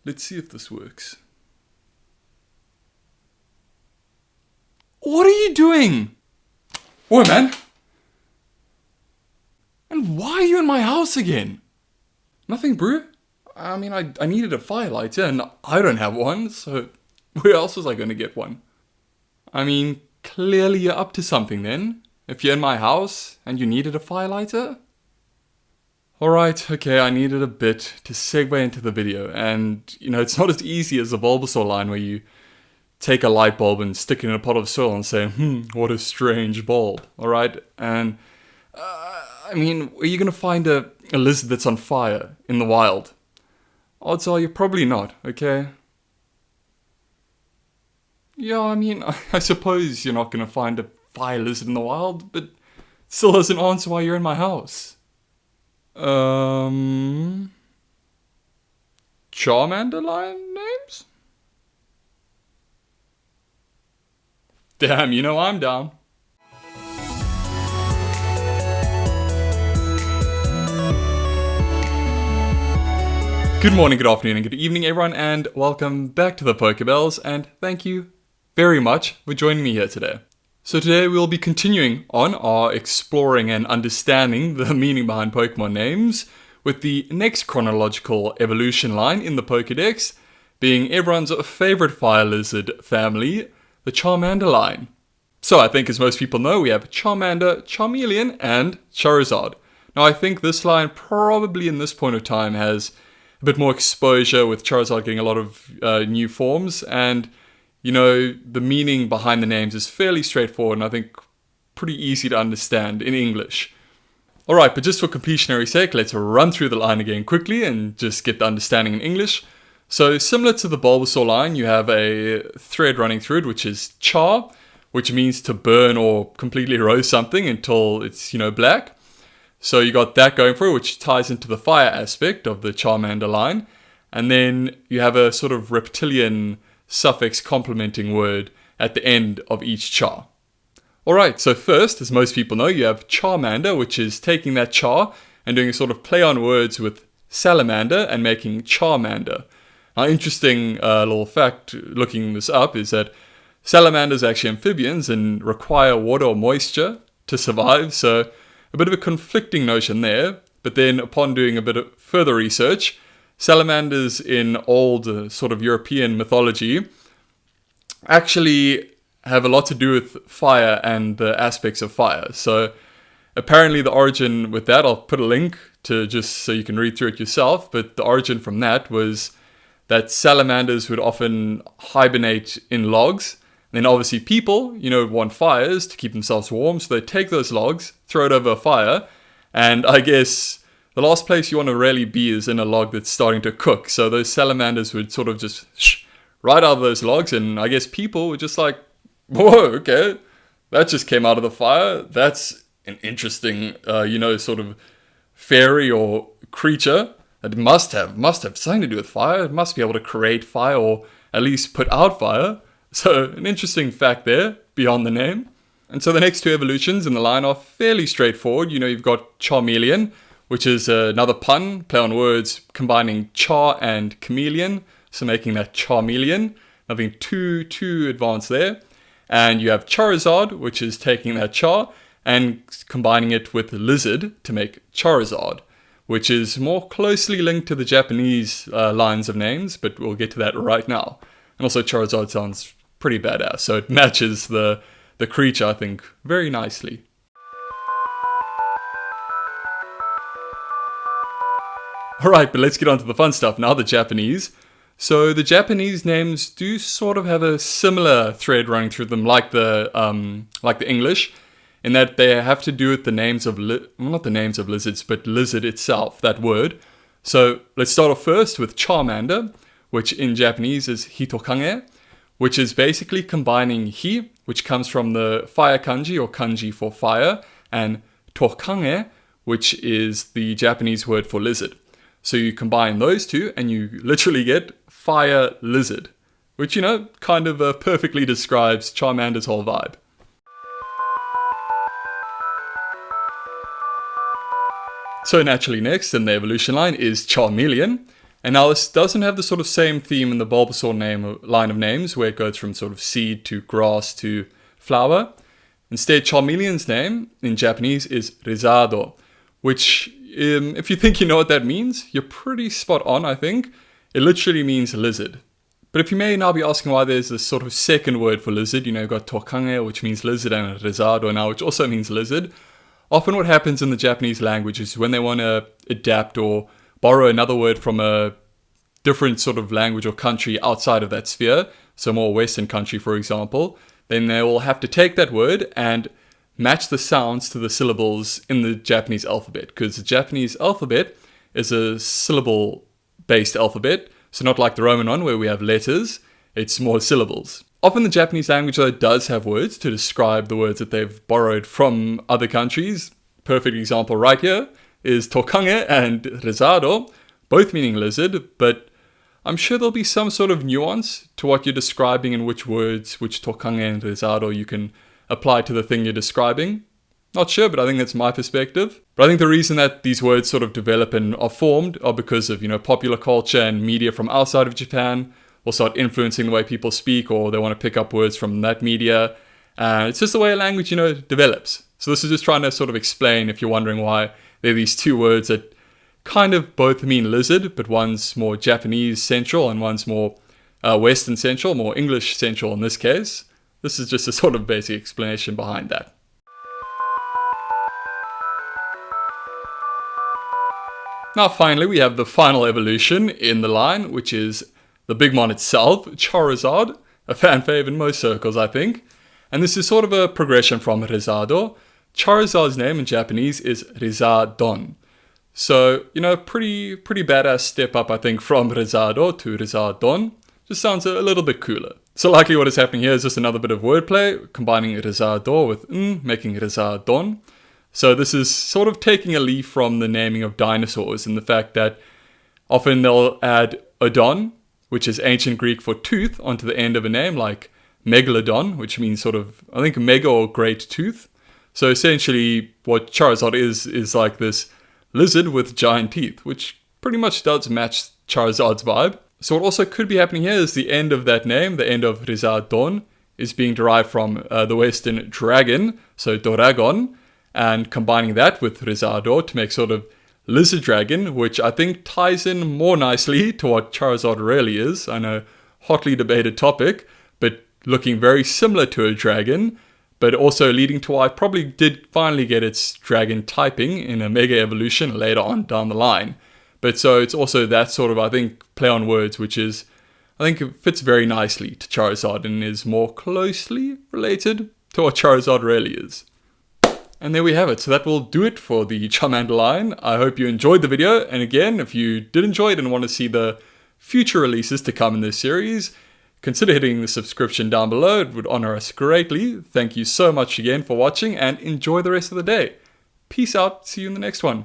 Let's see if this works. What are you doing? Whoa, man. And why are you in my house again? Nothing, bro. I mean, I needed a firelighter and I don't have one, so where else was I going to get one? I mean, clearly you're up to something then. If you're in my house and you needed a firelighter. Alright, okay, I needed a bit to segue into the video. And, it's not as easy as the Bulbasaur line where you take a light bulb and stick it in a pot of soil and say, what a strange bulb. Alright, and I mean, are you going to find a lizard that's on fire in the wild? Odds are you're probably not, okay? Yeah, I mean, I suppose you're not going to find a fire lizard in the wild, but still doesn't answer why you're in my house. Charmander line names? Damn, I'm down. Good morning, good afternoon, and good evening, everyone, and welcome back to the PokeBails, and thank you very much for joining me here today. So today we'll be continuing on our exploring and understanding the meaning behind Pokemon names, with the next chronological evolution line in the Pokedex being everyone's favorite fire lizard family, the Charmander line. So I think, as most people know, we have Charmander, Charmeleon, and Charizard. Now I think this line probably in this point of time has a bit more exposure, with Charizard getting a lot of new forms, and the meaning behind the names is fairly straightforward and I think pretty easy to understand in English. Alright, but just for completionary sake, let's run through the line again quickly and just get the understanding in English. So similar to the Bulbasaur line, you have a thread running through it, which is char, which means to burn or completely roast something until it's, black. So you got that going for it, which ties into the fire aspect of the Charmander line. And then you have a sort of reptilian suffix complementing word at the end of each char. Alright, so first, as most people know, you have Charmander, which is taking that char and doing a sort of play on words with Salamander and making Charmander. Now, interesting little fact, looking this up, is that salamanders are actually amphibians and require water or moisture to survive, so a bit of a conflicting notion there. But then upon doing a bit of further research, salamanders in old sort of European mythology actually have a lot to do with fire and the aspects of fire. So apparently the origin with that, I'll put a link to just so you can read through it yourself, but the origin from that was that salamanders would often hibernate in logs. And then obviously people, want fires to keep themselves warm, so they take those logs, throw it over a fire, and I guess the last place you want to really be is in a log that's starting to cook. So those salamanders would sort of just right out of those logs, and I guess people were just like, whoa, okay, that just came out of the fire. That's an interesting, sort of fairy or creature that must have something to do with fire. It must be able to create fire or at least put out fire. So an interesting fact there, beyond the name. And so the next two evolutions in the line are fairly straightforward. You've got Charmeleon, which is another pun, play on words, combining char and chameleon, so making that Charmeleon. Nothing too advanced there. And you have Charizard, which is taking that char and combining it with lizard to make Charizard, which is more closely linked to the Japanese lines of names, but we'll get to that right now. And also Charizard sounds pretty badass, so it matches the creature, I think, very nicely. Alright, but let's get on to the fun stuff now, the Japanese. So the Japanese names do sort of have a similar thread running through them, like the English, in that they have to do with the names of, not the names of lizards, but lizard itself, that word. So let's start off first with Charmander, which in Japanese is Hitokage, which is basically combining hi, which comes from the fire kanji or kanji for fire, and tokage, which is the Japanese word for lizard. So you combine those two and you literally get fire lizard, which, kind of perfectly describes Charmander's whole vibe. So naturally next in the evolution line is Charmeleon. And now this doesn't have the sort of same theme in the Bulbasaur line of names, where it goes from sort of seed to grass to flower. Instead, Charmeleon's name in Japanese is Rizado, which, if you think you know what that means, you're pretty spot on, I think. It literally means lizard. But if you may now be asking why there's this sort of second word for lizard, you've got Tokange, which means lizard, and Rizado now, which also means lizard. Often what happens in the Japanese language is when they want to adapt or borrow another word from a different sort of language or country outside of that sphere, so more Western country, for example, then they will have to take that word and match the sounds to the syllables in the Japanese alphabet, because the Japanese alphabet is a syllable-based alphabet, so not like the Roman one where we have letters, it's more syllables. Often the Japanese language, though, does have words to describe the words that they've borrowed from other countries. Perfect example right here is Tokange and Rizado, both meaning lizard, but I'm sure there'll be some sort of nuance to what you're describing and which words, which Tokange and Rizado you can apply to the thing you're describing. Not sure, but I think that's my perspective. But I think the reason that these words sort of develop and are formed are because of, popular culture and media from outside of Japan will start influencing the way people speak, or they want to pick up words from that media. It's just the way a language, develops. So this is just trying to sort of explain, if you're wondering why there are these two words that kind of both mean lizard, but one's more Japanese central and one's more Western central, more English central in this case. This is just a sort of basic explanation behind that. Now finally, we have the final evolution in the line, which is the big mon itself, Charizard, a fan fave in most circles, I think. And this is sort of a progression from Rizado. Charizard's name in Japanese is Rizadon. So, pretty badass step up, I think, from Rizado to Rizadon. Just sounds a little bit cooler. So likely what is happening here is just another bit of wordplay, combining Rizado with making Rizadon. So this is sort of taking a leaf from the naming of dinosaurs, and the fact that often they'll add odon, which is ancient Greek for tooth, onto the end of a name, like Megalodon, which means sort of, I think, mega or great tooth. So essentially what Charizard is like this lizard with giant teeth, which pretty much does match Charizard's vibe. So what also could be happening here is the end of that name, the end of Rizadon, is being derived from the Western dragon, so Doragon, and combining that with Rizado to make sort of lizard dragon, which I think ties in more nicely to what Charizard really is. I know, hotly debated topic, but looking very similar to a dragon, but also leading to why it probably did finally get its dragon typing in a mega evolution later on down the line. But so it's also that sort of, I think, play on words, which is, I think it fits very nicely to Charizard and is more closely related to what Charizard really is. And there we have it. So that will do it for the Charmander line. I hope you enjoyed the video. And again, if you did enjoy it and want to see the future releases to come in this series, consider hitting the subscription down below. It would honor us greatly. Thank you so much again for watching, and enjoy the rest of the day. Peace out. See you in the next one.